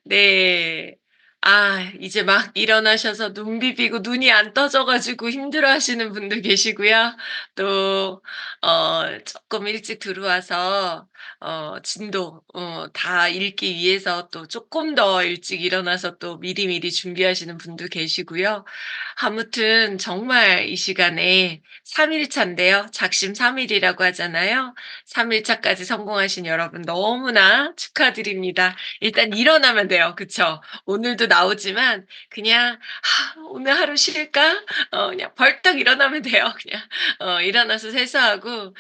네. 아 이제 막 일어나셔서 눈 비비고 눈이 안 떠져 가지고 힘들어하시는 분도 계시고요. 또 쪼끔 일찍 들어와서 진도 다 읽기 위해서 또 쪼끔 더 일찍 일어나서 또 미리미리 준비하시는 분도 계시고요. 아무튼 정말 이 시간에 3 일차인데요. 작심 3 일이라고 하잖아요. 3 일차까지 성공하신 여러분 너무나 축하드립니다. 일단 일어나면 돼요. 그쵸? 오늘도 나오지만 그냥 '하 오늘 하루 쉴까?' 그냥 벌떡 일어나면 돼요. 그냥 일어나서 세수하고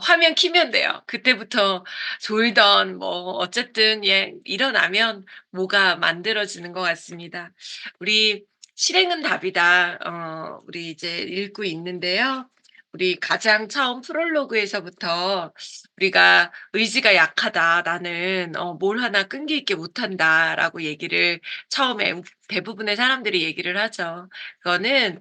화면 켜면 돼요. 그때부터 졸던 뭐 어쨌든 예 일어나면 뭐가 만들어지는 것 같습니다. 우리 "실행은 답이다." 우리 이제 읽고 있는데요. 우리 가장 처음 프롤로그에서부터 우리가 "의지가 약하다. 나는 뭘 하나 끈기 있게 못한다."라고 얘기를 처음에 대부분의 사람들이 얘기를 하죠. 그거는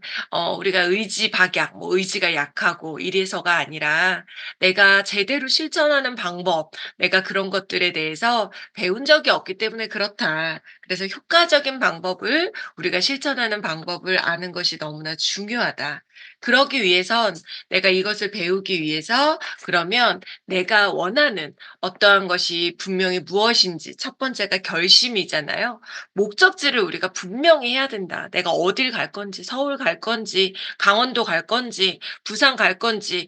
우리가 의지 박약, 뭐 의지가 약하고 이래서가 아니라 내가 제대로 실천하는 방법, 내가 그런 것들에 대해서 배운 적이 없기 때문에 그렇다. 그래서 효과적인 방법을 우리가 실천하는 방법을 아는 것이 너무나 중요하다. 그러기 위해선 내가 이것을 배우기 위해서 그러면 내가 원하는 어떠한 것이 분명히 무엇인지 첫 번째가 결심이잖아요. 목적지를 우리가 분명히 해야 된다. 내가 어딜 갈 건지, 서울 갈 건지, 강원도 갈 건지, 부산 갈 건지,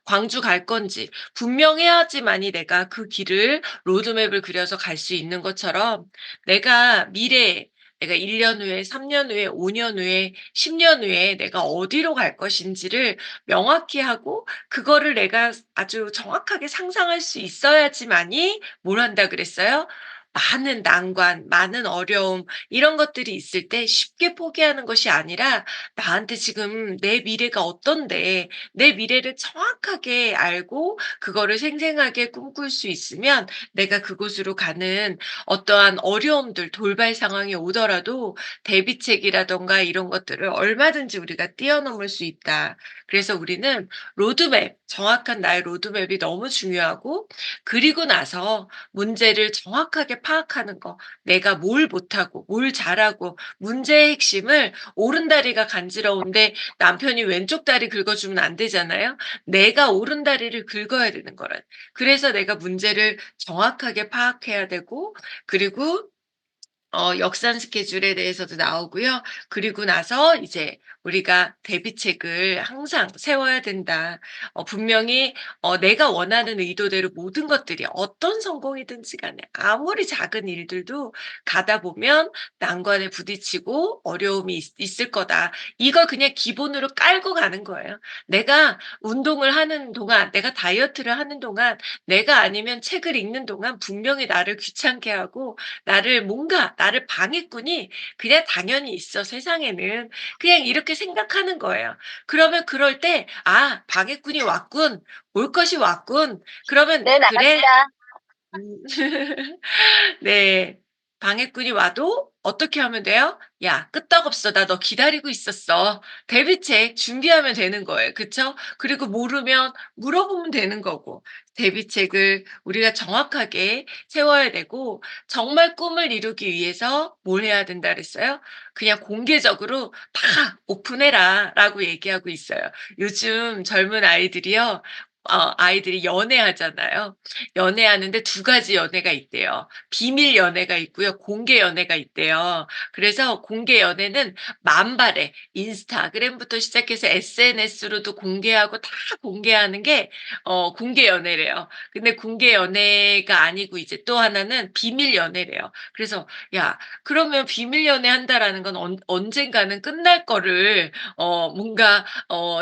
광주 갈 건지 분명해야지만이 내가 그 길을 로드맵을 그려서 갈 수 있는 것처럼 내가 미래에 내가 1년 후에, 3년 후에, 5년 후에, 10년 후에 내가 어디로 갈 것인지를 명확히 하고 그거를 내가 아주 정확하게 상상할 수 있어야지만이 뭘 한다 그랬어요? 많은 난관, 많은 어려움 이런 것들이 있을 때 쉽게 포기하는 것이 아니라 나한테 지금 내 미래가 어떤데 내 미래를 정확하게 알고 그거를 생생하게 꿈꿀 수 있으면 내가 그곳으로 가는 어떠한 어려움들, 돌발 상황이 오더라도 대비책이라든가 이런 것들을 얼마든지 우리가 뛰어넘을 수 있다. 그래서 우리는 로드맵, 정확한 나의 로드맵이 너무 중요하고 그리고 나서 문제를 정확하게 파악하는 거. 내가 뭘 못하고 뭘 잘하고 문제의 핵심을 오른다리가 간지러운데 남편이 왼쪽 다리 긁어주면 안 되잖아요. 내가 오른다리를 긁어야 되는 거란. 그래서 내가 문제를 정확하게 파악해야 되고 그리고 역산 스케줄에 대해서도 나오고요. 그리고 나서 이제 우리가 대비책을 항상 세워야 된다. 분명히 내가 원하는 의도대로 모든 것들이 어떤 성공이든지 간에 아무리 작은 일들도 가다 보면 난관에 부딪히고 어려움이 있을 거다. 이걸 그냥 기본으로 깔고 가는 거예요. 내가 운동을 하는 동안, 내가 다이어트를 하는 동안, 내가 아니면 책을 읽는 동안 분명히 나를 귀찮게 하고 나를 방해꾼이 그냥 당연히 있어 세상에는. 그냥 이렇게 생각하는 거예요. 그러면 그럴 때 '아 방해꾼이 왔군. 올 것이 왔군.' 그러면 네, '그래.' 나갑니다. 음. 네. 방해꾼이 와도 어떻게 하면 돼요? "야 끄떡없어. 나 너 기다리고 있었어." 대비책 준비하면 되는 거예요. 그쵸? 그리고 모르면 물어보면 되는 거고. 대비책을 우리가 정확하게 세워야 되고 정말 꿈을 이루기 위해서 뭘 해야 된다 그랬어요? 그냥 공개적으로 "다 오픈해라."라고 얘기하고 있어요. 요즘 젊은 아이들이요. 아이들이 연애하잖아요. 연애하는데 두 가지 연애가 있대요. 비밀 연애가 있고요. 공개 연애가 있대요. 그래서 공개 연애는 만발의 인스타그램부터 시작해서 SNS로도 공개하고 다 공개하는 게 공개 연애래요. 근데 공개 연애가 아니고 이제 또 하나는 비밀 연애래요. 그래서 야 그러면 비밀 연애한다라는 건 언젠가는 끝날 거를 뭔가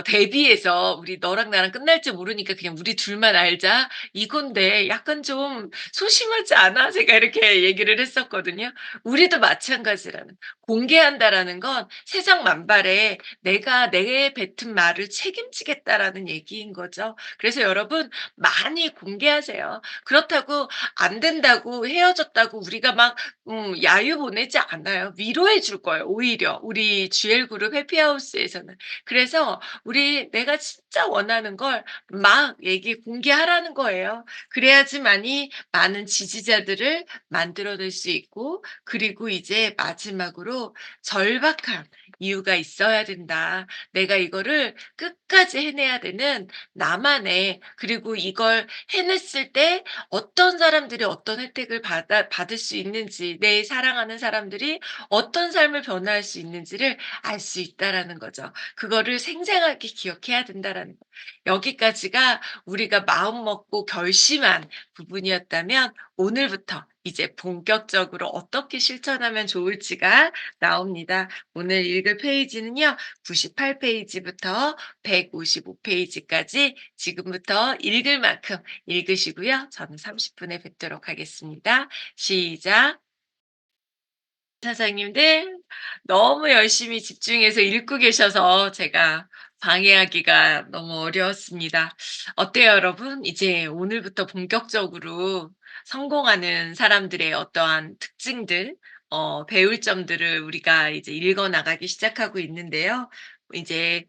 대비해서 "우리 너랑 나랑 끝날지 모르니까 그냥 우리 둘만 알자." 이건데 약간 좀 소심하지 않아? 제가 이렇게 얘기를 했었거든요. 우리도 마찬가지라는 공개한다라는 건 세상 만발에 내가 내 뱉은 말을 책임지겠다라는 얘기인 거죠. 그래서 여러분 많이 공개하세요. 그렇다고 안 된다고 헤어졌다고 우리가 막 야유 보내지 않아요. 위로해 줄 거예요 오히려 우리 GL 그룹 해피하우스에서는. 그래서 우리 내가 진짜 원하는 걸 막 얘기 공개하라는 거예요. 그래야지만이 많은 지지자들을 만들어낼 수 있고, 그리고 이제 마지막으로 절박한 이유가 있어야 된다. 내가 이거를 끝까지 해내야 되는 나만의, 그리고 이걸 해냈을 때 어떤 사람들이 어떤 혜택을 받을 수 있는지, 내 사랑하는 사람들이 어떤 삶을 변화할 수 있는지를 알 수 있다라는 거죠. 그거를 생생하게 기억해야 된다라는 거. 여기까지가 우리가 마음 먹고 결심한 부분이었다면, 오늘부터 이제 본격적으로 어떻게 실천하면 좋을지가 나옵니다. 오늘 읽을 페이지는요, 98 페이지부터 155 페이지까지 지금부터 읽을 만큼 읽으시고요. 저는 30분에 뵙도록 하겠습니다. 시작. 사장님들 너무 열심히 집중해서 읽고 계셔서 제가 방해하기가 너무 어려웠습니다. 어때요, 여러분? 이제 오늘부터 본격적으로 성공하는 사람들의 어떠한 특징들, 배울 점들을 우리가 이제 읽어 나가기 시작하고 있는데요. 이제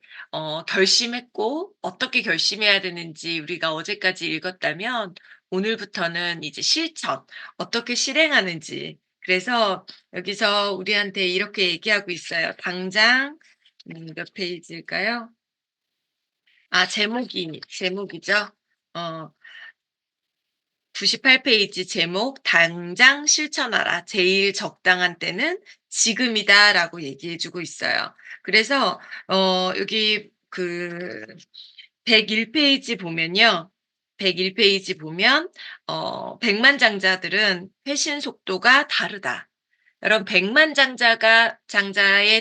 결심했고 어떻게 결심해야 되는지 우리가 어제까지 읽었다면, 오늘부터는 이제 실천, 어떻게 실행하는지. 그래서 여기서 우리한테 이렇게 얘기하고 있어요. 당장 몇 페이지일까요? 제목이죠. 어 98 페이지 제목 "당장 실천하라. 제일 적당한 때는 지금이다."라고 얘기해 주고 있어요. 그래서 여기 101 페이지 보면요. 101 페이지 보면 "백만장자들은 회신 속도가 다르다." 여러분, 백만장자의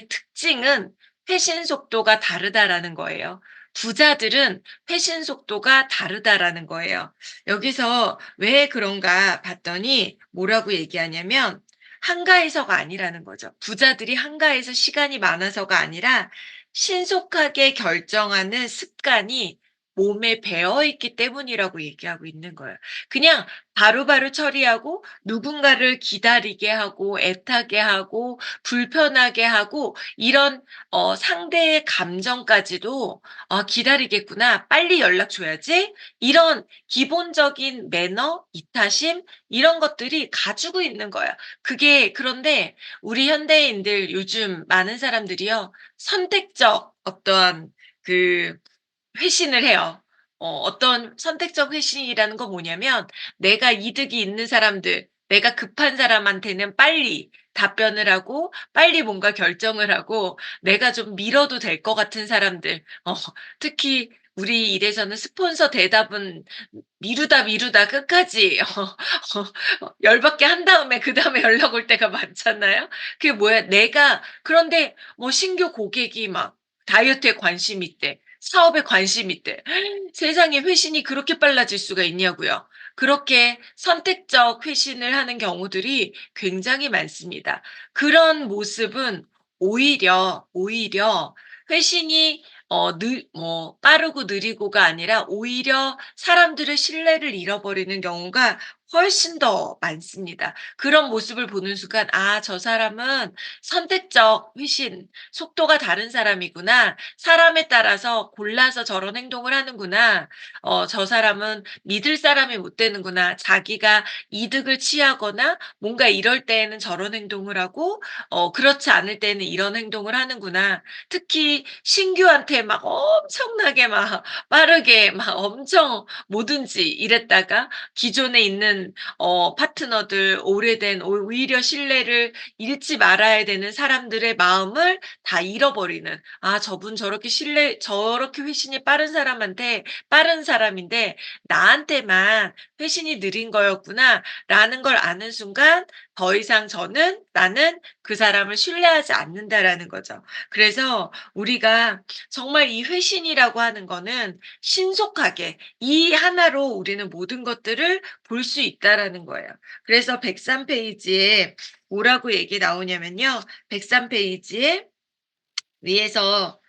특징은 회신 속도가 다르다라는 거예요. 부자들은 회신 속도가 다르다라는 거예요. 여기서 왜 그런가 봤더니 뭐라고 얘기하냐면, 한가해서가 아니라는 거죠. 부자들이 한가해서 시간이 많아서가 아니라 신속하게 결정하는 습관이 몸에 배어 있기 때문이라고 얘기하고 있는 거예요. 그냥 바로바로 처리하고 누군가를 기다리게 하고 애타게 하고 불편하게 하고, 이런 상대의 감정까지도 '아 기다리겠구나. 빨리 연락 줘야지.' 이런 기본적인 매너, 이타심, 이런 것들이 가지고 있는 거예요. 그런데 우리 현대인들 요즘 많은 사람들이요, 선택적 어떠한 그 회신을 해요. 어떤 선택적 회신이라는 건 뭐냐면, 내가 이득이 있는 사람들, 내가 급한 사람한테는 빨리 답변을 하고 빨리 뭔가 결정을 하고, 내가 좀 미뤄도 될 것 같은 사람들, 특히 우리 일에서는 스폰서 대답은 미루다 미루다 끝까지 열받게 한 다음에 그다음에 연락 올 때가 많잖아요. 그게 뭐야, 내가 그런데 뭐 신규 고객이 막 다이어트에 관심이 있대. 사업에 관심이 있대. 세상에, 회신이 그렇게 빨라질 수가 있냐고요. 그렇게 선택적 회신을 하는 경우들이 굉장히 많습니다. 그런 모습은 오히려 회신이 빠르고 느리고가 아니라 오히려 사람들의 신뢰를 잃어버리는 경우가 훨씬 더 많습니다. 그런 모습을 보는 순간 '아 저 사람은 선택적 회신, 속도가 다른 사람이구나. 사람에 따라서 골라서 저런 행동을 하는구나. 저 사람은 믿을 사람이 못 되는구나. 자기가 이득을 취하거나 뭔가 이럴 때에는 저런 행동을 하고 그렇지 않을 때는 이런 행동을 하는구나.' 특히 신규한테 막 엄청나게 막 빠르게 막 엄청 뭐든지 이랬다가 기존에 있는 파트너들, 오래된, 오히려 신뢰를 잃지 말아야 되는 사람들의 마음을 다 잃어버리는, '아 저분 저렇게 회신이 빠른 사람인데 나한테만 회신이 느린 거였구나.'라는 걸 아는 순간 더 이상 나는 그 사람을 신뢰하지 않는다라는 거죠. 그래서 우리가 정말 이 회신이라고 하는 거는 신속하게 이 하나로 우리는 모든 것들을 볼 수 있다라는 거예요. 그래서 103 페이지에 뭐라고 얘기 나오냐면요. 103 페이지에 위에서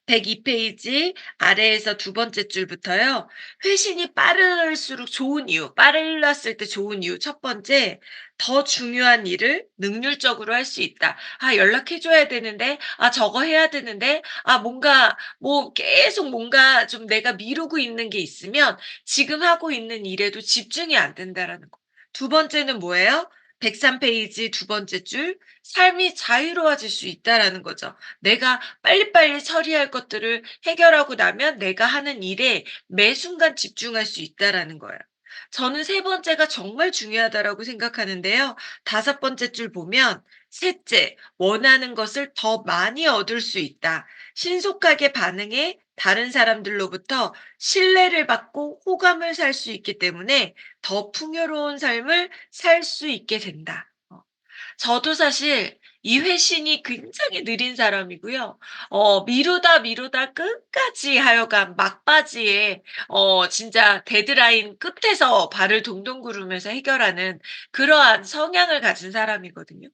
102 페이지 아래에서 두 번째 줄부터요. 회신이 빠를수록 좋은 이유, 빨랐을 때 좋은 이유 첫 번째, 더 중요한 일을 능률적으로 할 수 있다. '연락해 줘야 되는데. 저거 해야 되는데.' 뭔가 뭐 계속 뭔가 좀 내가 미루고 있는 게 있으면 지금 하고 있는 일에도 집중이 안 된다라는 거. 두 번째는 뭐예요? 103 페이지 두 번째 줄, '삶이 자유로워질 수 있다.'라는 거죠. 내가 빨리빨리 처리할 것들을 해결하고 나면 내가 하는 일에 매 순간 집중할 수 있다라는 거예요. 저는 세 번째가 정말 중요하다라고 생각하는데요. 다섯 번째 줄 보면 셋째, 원하는 것을 더 많이 얻을 수 있다. 신속하게 반응해 다른 사람들로부터 신뢰를 받고 호감을 살 수 있기 때문에 더 풍요로운 삶을 살 수 있게 된다. 저도 사실 이 회신이 굉장히 느린 사람이고요. 미루다 미루다 끝까지 하여간 막바지에 진짜 데드라인 끝에서 발을 동동 구르면서 해결하는 그러한 성향을 가진 사람이거든요.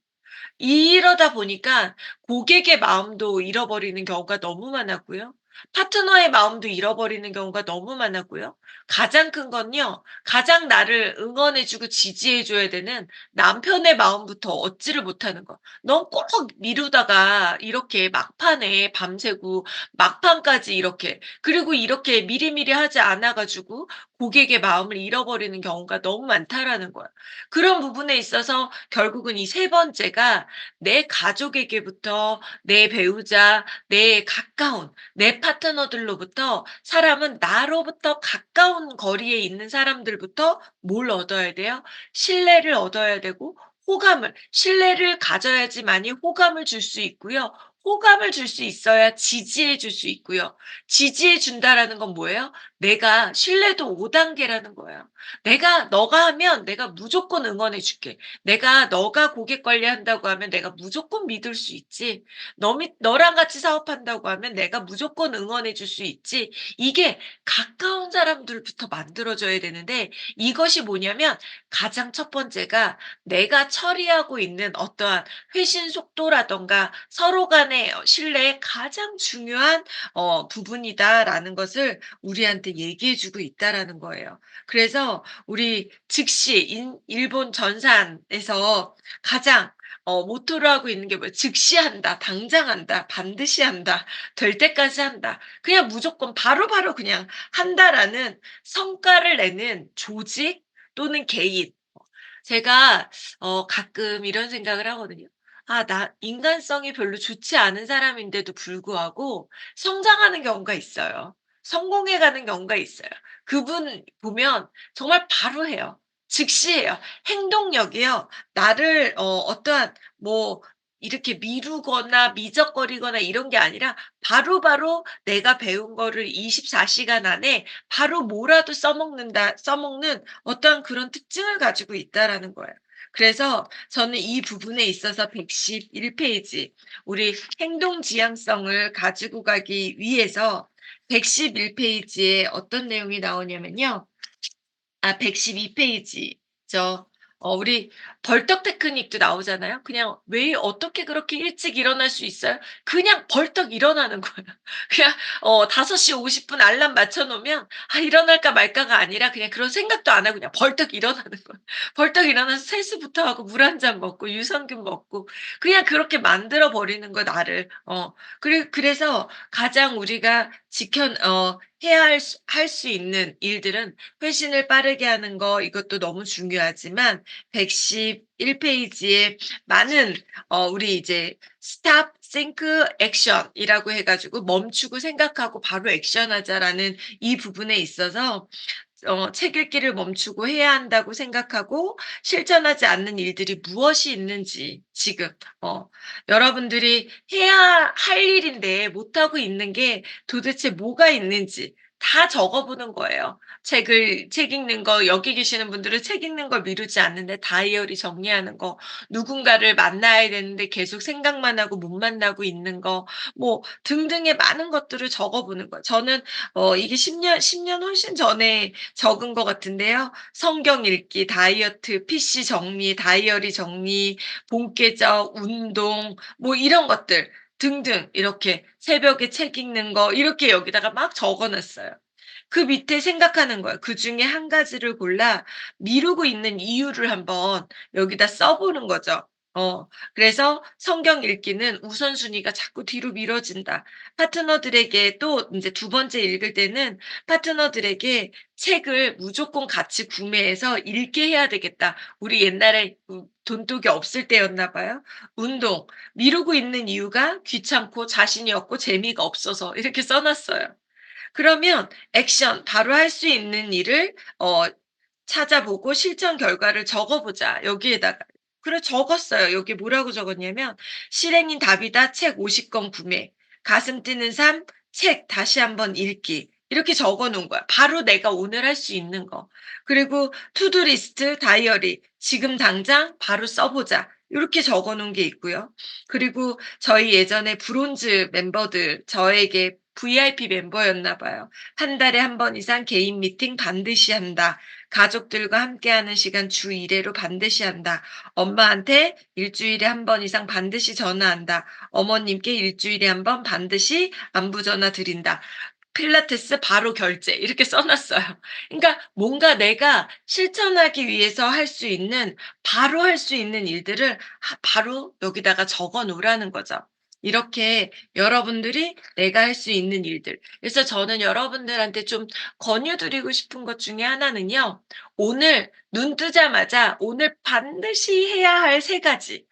이러다 보니까 고객의 마음도 잃어버리는 경우가 너무 많았고요. 파트너의 마음도 잃어버리는 경우가 너무 많았고요. 가장 큰 건요. 가장 나를 응원해 주고 지지해 줘야 되는 남편의 마음부터 얻지를 못하는 거. "넌 꼭 미루다가 이렇게 막판에 밤새고 막판까지 이렇게 그리고 이렇게 미리미리 하지 않아 가지고 고객의 마음을 잃어버리는 경우가 너무 많다."라는 거야. 그런 부분에 있어서 결국은 이 세 번째가 내 가족에게부터 내 배우자, 내 가까운 내 파트너들로부터 사람은 나로부터 가까운 거리에 있는 사람들부터 뭘 얻어야 돼요? 신뢰를 얻어야 되고 신뢰를 가져야지만이 호감을 줄 수 있고요. 호감을 줄 수 있어야 지지해 줄 수 있고요. 지지해 준다라는 건 뭐예요? 내가 신뢰도 5 단계라는 거예요. 너가 하면 내가 무조건 응원해 줄게. 너가 고객 관리한다고 하면 내가 무조건 믿을 수 있지. 너랑 같이 사업한다고 하면 내가 무조건 응원해 줄 수 있지. 이게 가까운 사람들부터 만들어 줘야 되는데 이것이 뭐냐면 가장 첫 번째가 내가 처리하고 있는 어떠한 회신 속도라든가 서로 간의 신뢰의 가장 중요한 부분이다라는 것을 우리한테 얘기해 주고 있다라는 거예요. 그래서 우리 즉시 일본 전산에서 가장 모토로 하고 있는 게 뭐예요? 즉시 한다, 당장 한다, 반드시 한다, 될 때까지 한다. 그냥 무조건 바로바로 그냥 한다라는 성과를 내는 조직 또는 개인. 제가 가끔 이런 생각을 하거든요. 나 인간성이 별로 좋지 않은 사람인데도 불구하고 성장하는 경우가 있어요. 성공해 가는 경우가 있어요. 그분 보면 정말 바로 해요. 즉시 해요. 행동력이요. 나를 어떠한 뭐 이렇게 미루거나 미적거리거나 이런 게 아니라 바로바로 내가 배운 거를 24 시간 안에 바로 뭐라도 써먹는 어떠한 그런 특징을 가지고 있다라는 거예요. 그래서 저는 이 부분에 있어서 111 페이지 우리 행동 지향성을 가지고 가기 위해서 111 페이지에 어떤 내용이 나오냐면요. 112 페이지죠. 우리 벌떡 테크닉도 나오잖아요. 그냥 왜 어떻게 그렇게 일찍 일어날 수 있어요? 그냥 벌떡 일어나는 거예요. 그냥 5시 50분 알람 맞춰 놓으면 일어날까 말까가 아니라 그냥 그런 생각도 안 하고 그냥 벌떡 일어나는 거예요. 벌떡 일어나서 세수부터 하고 물 한 잔 먹고 유산균 먹고 그냥 그렇게 만들어 버리는 거 나를. 그래서 가장 우리가 해야 할 수 있는 일들은 회신을 빠르게 하는 거 이것도 너무 중요하지만 111 페이지에 많은 우리 이제 Stop, Think, Action이라고 해 가지고 멈추고 생각하고 바로 액션하자라는 이 부분에 있어서 책 읽기를 멈추고 해야 한다고 생각하고 실천하지 않는 일들이 무엇이 있는지 지금 여러분들이 해야 할 일인데 못하고 있는 게 도대체 뭐가 있는지 다 적어 보는 거예요. 책 읽는 거 여기 계시는 분들은 책 읽는 걸 미루지 않는데 다이어리 정리하는 거, 누군가를 만나야 되는데 계속 생각만 하고 못 만나고 있는 거 뭐 등등의 많은 것들을 적어 보는 거예요. 저는 이게 10년 훨씬 전에 적은 것 같은데요. 성경 읽기, 다이어트, PC 정리, 다이어리 정리, 본계적, 운동 뭐 이런 것들 등등 이렇게 새벽에 책 읽는 거 이렇게 여기다가 막 적어 놨어요. 그 밑에 생각하는 거예요. 그중에 한 가지를 골라 미루고 있는 이유를 한번 여기다 써 보는 거죠. 그래서 성경 읽기는 우선순위가 자꾸 뒤로 미뤄진다. 파트너들에게 또 인제 두 번째 읽을 때는 파트너들에게 책을 무조건 같이 구매해서 읽게 해야 되겠다. 우리 옛날에 돈독이 없을 때였나 봐요. 운동 미루고 있는 이유가 귀찮고 자신이 없고 재미가 없어서 이렇게 써 놨어요. 그러면 액션 바로 할 수 있는 일을 찾아보고 실천 결과를 적어 보자 여기에다가. 그래 적었어요. 여기 뭐라고 적었냐면 "실행인 답이다. 책 50권 구매. 가슴 뛰는 삶. 책 다시 한번 읽기." 이렇게 적어 놓은 거야. 바로 내가 오늘 할 수 있는 거. 그리고 투두 리스트, 다이어리 "지금 당장 바로 써 보자." 요렇게 적어 놓은 게 있고요. 그리고 저희 예전에 브론즈 멤버들 저에게 VIP 멤버였나 봐요. "한 달에 한 번 이상 개인 미팅 반드시 한다. 가족들과 함께하는 시간 주 1 회로 반드시 한다. 엄마한테 일 주일에 한 번 이상 반드시 전화한다. 어머님께 일 주일에 한 번 반드시 안부 전화 드린다. 필라테스 바로 결제." 이렇게 써 놨어요. 그러니까 뭔가 내가 실천하기 위해서 할 수 있는 바로 할 수 있는 일들을 바로 여기다가 적어 놓으라는 거죠. 이렇게 여러분들이 내가 할 수 있는 일들. 그래서 저는 여러분들한테 좀 권유 드리고 싶은 것 중에 하나는요. 오늘 눈 뜨자마자 오늘 반드시 해야 할 세 가지.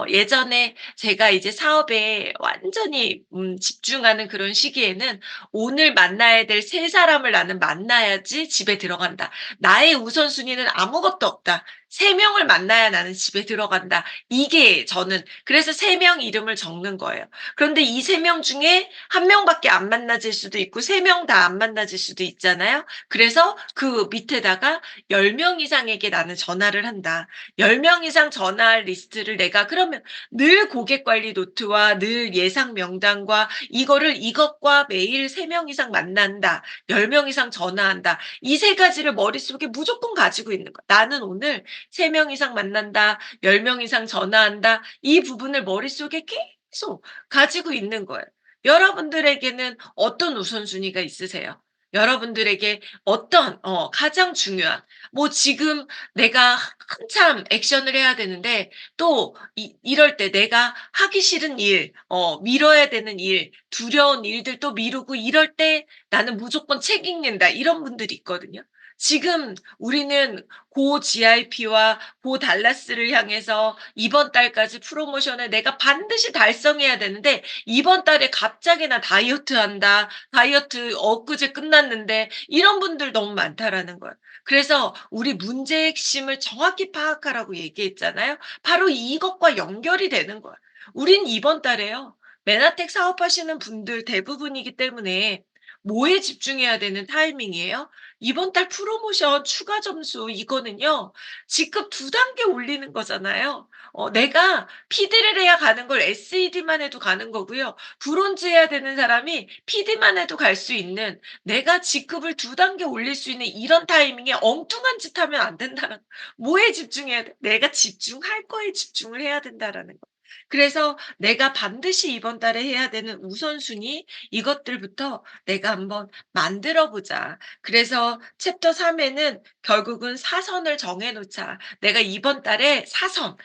예전에 제가 이제 사업에 완전히 집중하는 그런 시기에는 '오늘 만나야 될 세 사람을 나는 만나야지 집에 들어간다. 나의 우선순위는 아무것도 없다. 세 명을 만나야 나는 집에 들어간다.' 이게 저는 그래서 세 명 이름을 적는 거예요. 그런데 이 세 명 중에 한 명밖에 안 만나질 수도 있고 세 명 다 안 만나질 수도 있잖아요. 그래서 그 밑에다가 10명 이상에게 나는 전화를 한다. 10명 이상 전화할 리스트를 내가 그러면 늘 고객 관리 노트와 늘 예상 명단과 이거를 이것과 매일 3명 이상 만난다. 10명 이상 전화한다. 이 세 가지를 머릿속에 무조건 가지고 있는 거야. 나는 오늘 3명 이상 만난다. 10명 이상 전화한다. 이 부분을 머릿속에 계속 가지고 있는 거예요. 여러분들에게는 어떤 우선순위가 있으세요? 여러분들에게 어떤 가장 중요한 뭐 지금 내가 한참 액션을 해야 되는데 또 이럴 때 내가 하기 싫은 일, 미뤄야 되는 일, 두려운 일들 또 미루고 이럴 때 '나는 무조건 책 읽는다.' 이런 분들이 있거든요. 지금 우리는 고 GIP와 고 달라스를 향해서 이번 달까지 프로모션을 내가 반드시 달성해야 되는데 이번 달에 갑자기 "나 다이어트한다. 다이어트 엊그제 끝났는데." 이런 분들 너무 많다라는 거예요. 그래서 우리 문제의 핵심을 정확히 파악하라고 얘기했잖아요. 바로 이것과 연결이 되는 거야. 우린 이번 달에요. 메나텍 사업하시는 분들 대부분이기 때문에 뭐에 집중해야 되는 타이밍이에요? 이번 달 프로모션 추가 점수 이거는요. 직급 두 단계 올리는 거잖아요. 내가 PD를 해야 가는 걸 SED만 해도 가는 거고요. 브론즈 해야 되는 사람이 PD만 해도 갈 수 있는 내가 직급을 두 단계 올릴 수 있는 이런 타이밍에 엉뚱한 짓 하면 안 된다는 뭐에 집중해야 돼? 내가 집중할 거에 집중을 해야 된다라는 거. 그래서 내가 반드시 이번 달에 해야 되는 우선순위 이것들부터 내가 한번 만들어 보자. 그래서 챕터 3 에는 결국은 사선을 정해 놓자. 내가 이번 달에 사선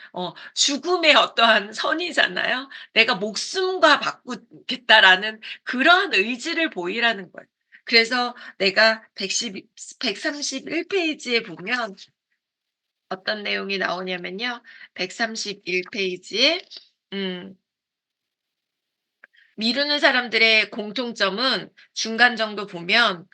죽음의 어떠한 선이잖아요. 내가 목숨과 바꾸겠다라는 그러한 의지를 보이라는 거예요. 그래서 내가 131 페이지에 보면 어떤 내용이 나오냐면요. 131 페이지에 음 미루는 사람들의 공통점은 중간 정도 보면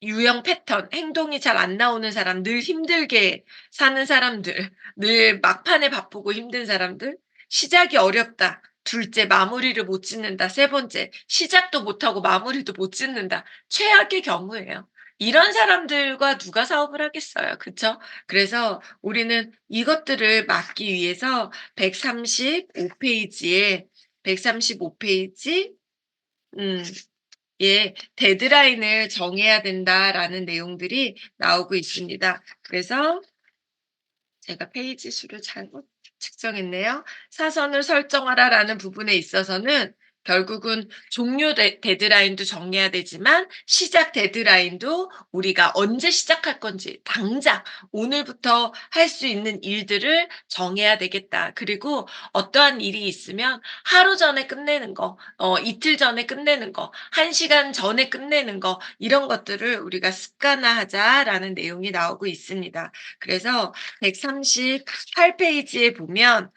유형 패턴, 행동이 잘 안 나오는 사람, 늘 힘들게 사는 사람들, 늘 막판에 바쁘고 힘든 사람들, 시작이 어렵다. 둘째, 마무리를 못 짓는다. 세 번째, 시작도 못하고 마무리도 못 짓는다. 최악의 경우예요. 이런 사람들과 누가 사업을 하겠어요. 그쵸? 그래서 우리는 이것들을 막기 위해서 135 페이지에 135 페이지 음 예, 데드라인을 정해야 된다라는 내용들이 나오고 있습니다. 그래서 제가 페이지 수를 잘못 측정했네요. 사선을 설정하라라는 부분에 있어서는 결국은 종료 데드라인도 정해야 되지만 시작 데드라인도 우리가 언제 시작할 건지 당장 오늘부터 할 수 있는 일들을 정해야 되겠다. 그리고 어떠한 일이 있으면 하루 전에 끝내는 거, 이틀 전에 끝내는 거, 1시간 전에 끝내는 거, 이런 것들을 우리가 습관화하자라는 내용이 나오고 있습니다. 그래서 138페이지에 보면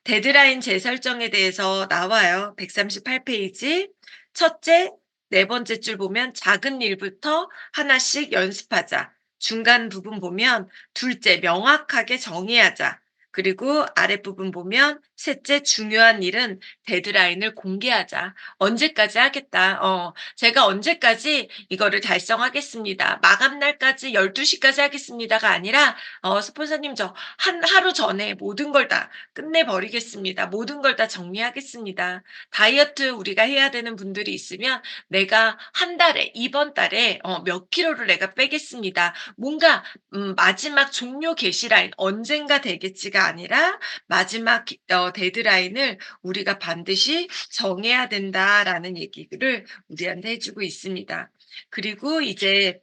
데드라인 재설정에 대해서 나와요. 138페이지. 첫째, 네 번째 줄 보면 작은 일부터 하나씩 연습하자. 중간 부분 보면 둘째, 명확하게 정의하자. 그리고 아랫부분 보면 셋째, 중요한 일은 데드라인을 공개하자. 언제까지 하겠다. 제가 언제까지 이거를 달성하겠습니다. 마감 날까지 12시까지 하겠습니다가 아니라 스폰서님 저 하루 전에 모든 걸 다 끝내버리겠습니다. 모든 걸 다 정리하겠습니다. 다이어트 우리가 해야 되는 분들이 있으면 내가 한 달에, 이번 달에 몇 킬로를 내가 빼겠습니다. 뭔가 마지막 종료 게시라인 언젠가 되겠지가 아니라 마지막 데드라인을 우리가 반드시 정해야 된다라는 얘기를 우리한테 해주고 있습니다. 그리고 이제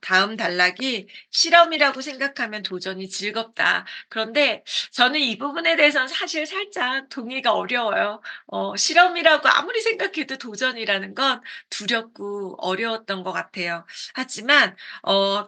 다음 단락이 실험이라고 생각하면 도전이 즐겁다. 그런데 저는 이 부분에 대해서는 사실 살짝 동의가 어려워요. 실험이라고 아무리 생각해도 도전이라는 건 두렵고 어려웠던 것 같아요. 하지만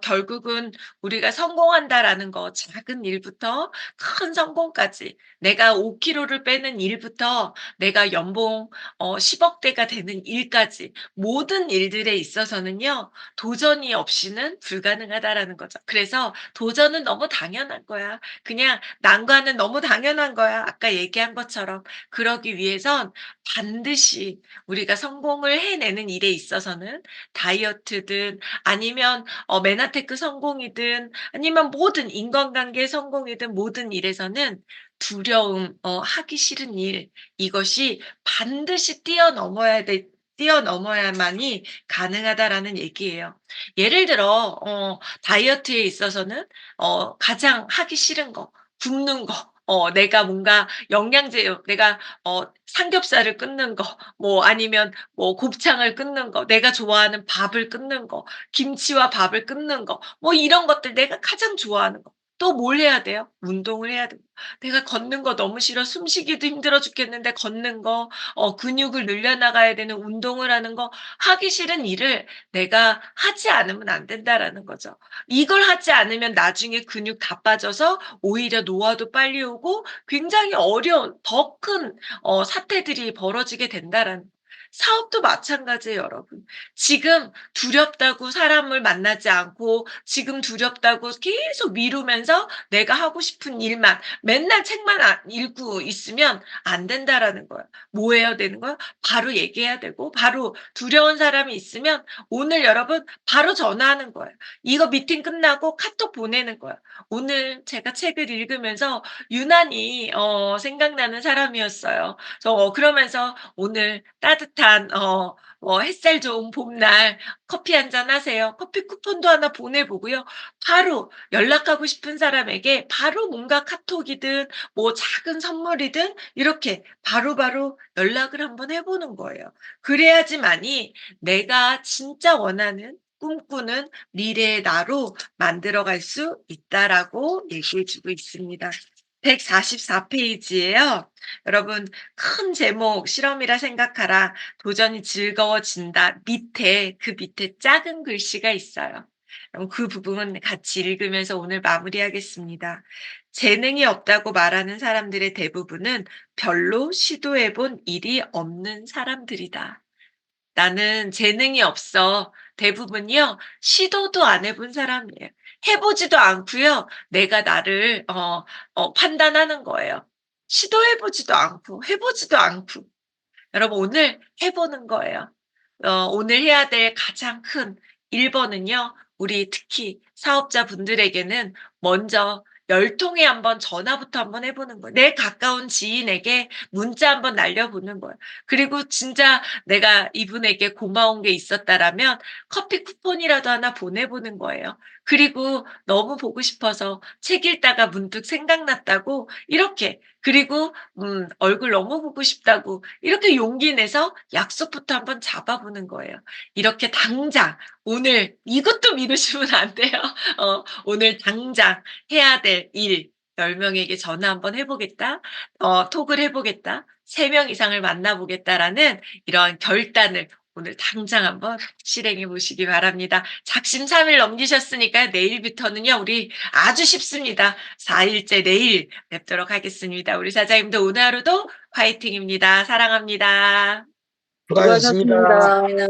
결국은 우리가 성공한다라는 거 작은 일부터 큰 성공까지 내가 5kg를 빼는 일부터 내가 연봉 10억 대가 되는 일까지 모든 일들에 있어서는요. 도전이 없이는 불가능하다라는 거죠. 그래서 도전은 너무 당연한 거야. 그냥 난관은 너무 당연한 거야. 아까 얘기한 것처럼. 그러기 위해선 반드시 우리가 성공을 해내는 일에 있어서는 다이어트든 아니면 메나테크 성공이든 아니면 모든 인간관계 성공이든 모든 일에서는 두려움, 하기 싫은 일 이것이 반드시 뛰어넘어야만이 가능하다라는 얘기예요. 예를 들어 다이어트에 있어서는 가장 하기 싫은 거 굶는 거 내가 뭔가 영양제 내가 삼겹살을 끊는 거 뭐 아니면 뭐 곱창을 끊는 거 내가 좋아하는 밥을 끊는 거 김치와 밥을 끊는 거 뭐 이런 것들 내가 가장 좋아하는 거. 또 뭘 해야 돼요? 운동을 해야 되고. 내가 걷는 거 너무 싫어. 숨쉬기도 힘들어 죽겠는데 걷는 거 근육을 늘려 나가야 되는 운동을 하는 거 하기 싫은 일을 내가 하지 않으면 안 된다라는 거죠. 이걸 하지 않으면 나중에 근육 다 빠져서 오히려 노화도 빨리 오고 굉장히 어려운 더 큰 사태들이 벌어지게 된다라는 사업도 마찬가지예요, 여러분. 지금 두렵다고 사람을 만나지 않고 지금 두렵다고 계속 미루면서 내가 하고 싶은 일만 맨날 책만 읽고 있으면 안 된다라는 거예요. 뭐 해야 되는 거예요? 바로 얘기해야 되고 바로 두려운 사람이 있으면 오늘 여러분 바로 전화하는 거예요. 이거 미팅 끝나고 카톡 보내는 거예요. 오늘 제가 책을 읽으면서 유난히 생각나는 사람이었어요. 그러면서 오늘 따뜻한 햇살 좋은 봄날 커피 한잔 하세요. 커피 쿠폰도 하나 보내 보고요. 바로 연락하고 싶은 사람에게 바로 뭔가 카톡이든 뭐 작은 선물이든 이렇게 바로바로 연락을 한번 해 보는 거예요. 그래야지만이 내가 진짜 원하는 꿈꾸는 미래의 나로 만들어 갈 수 있다라고 얘기해 주고 있습니다. 144페이지예요. 여러분 큰 제목 "실험이라 생각하라. 도전이 즐거워진다." 밑에 그 밑에 작은 글씨가 있어요. 그럼 그 부분 같이 읽으면서 오늘 마무리하겠습니다. "재능이 없다고 말하는 사람들의 대부분은 별로 시도해 본 일이 없는 사람들이다." 나는 재능이 없어. 대부분이요. 시도도 안 해본 사람이에요. 해 보지도 않고요. 내가 나를 판단하는 거예요. 시도해 보지도 않고 해 보지도 않고. 여러분 오늘 해 보는 거예요. 오늘 해야 될 가장 큰 1 번은요. 우리 특히 사업자분들에게는 먼저 10 통에 한번 전화부터 한번 해 보는 거예요. 내 가까운 지인에게 문자 한번 날려 보는 거예요. 그리고 진짜 내가 이분에게 고마운 게 있었다라면 커피 쿠폰이라도 하나 보내 보는 거예요. 그리고 너무 보고 싶어서 책 읽다가 문득 생각났다고 이렇게 그리고 얼굴 너무 보고 싶다고 이렇게 용기 내서 약속부터 한번 잡아 보는 거예요. 이렇게 당장 오늘 이것도 미루시면 안 돼요. 오늘 당장 해야 될 일 10 명에게 전화 한번 해 보겠다. 톡을 해 보겠다. 3명 이상을 만나 보겠다라는 이러한 결단을 오늘 당장 한번 실행해 보시기 바랍니다. 작심삼일 넘기셨으니까 내일부터는요 우리 아주 쉽습니다. 4 일째 내일 뵙도록 하겠습니다. 우리 사장님도 오늘 하루도 화이팅입니다. 사랑합니다. 수고하셨습니다. 수고하셨습니다.